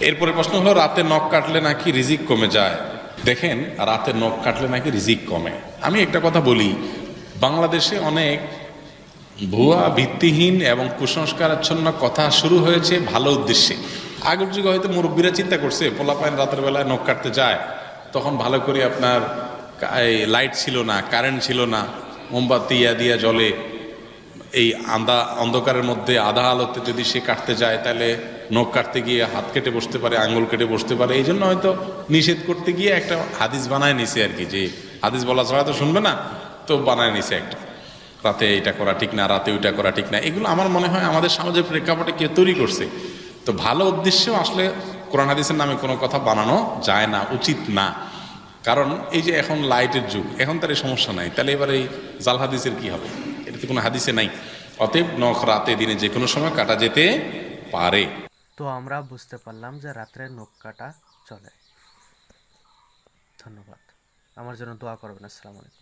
এরপরে প্রশ্ন হলো, রাতে নখ কাটলে নাকি রিজিক কমে যায়। দেখেন, রাতে নখ কাটলে নাকি রিজিক কমে। আমি একটা কথা বলি, বাংলাদেশে অনেক ভুয়া, ভিত্তিহীন এবং কুসংস্কারাচ্ছন্ন কথা শুরু হয়েছে ভালো উদ্দেশ্যে। আগের যুগে হয়তো মুরব্বীরা চিন্তা করছে, পোলাপাইন রাতের বেলায় নখ কাটতে যায়, তখন ভালো করে আপনার লাইট ছিল না, কারেন্ট ছিল না, মোমবাতি ইয়া দিয়া জ্বলে, এই অন্ধকারের মধ্যে আধা আলোতে যদি সে কাটতে যায়, তাহলে নখ কাটতে গিয়ে হাত কেটে বসতে পারে, আঙ্গুল কেটে বসতে পারে। এই জন্য হয়তো নিষেধ করতে গিয়ে একটা হাদিস বানায় নিছে আর কি, যে হাদিস বলা ছাড়া তো শুনবে না, তো বানায় নিছে একটা, রাতে এটা করা ঠিক না, রাতে ওইটা করা ঠিক না। এগুলো আমার মনে হয় আমাদের সমাজের প্রেক্ষাপটে কেউ তৈরি করছে। তো ভালো উদ্দেশ্যেও আসলে কোরআন হাদিসের নামে কোনো কথা বানানো যায় না, উচিত না। কারণ এই যে এখন লাইটের যুগ, এখন তার এই সমস্যা নাই, তাহলে এবার এই জাল হাদিসের কি হবে? এটা তো কোনো হাদিসে নাই। অতএব নখ রাতে দিনে যে কোনো সময় কাটা যেতে পারে। তো আমরা বুঝতে পারলাম যে রাত্রে নখ কাটা চলে। ধন্যবাদ। আমার জন্য দোয়া করবেন। আসসালামু আলাইকুম।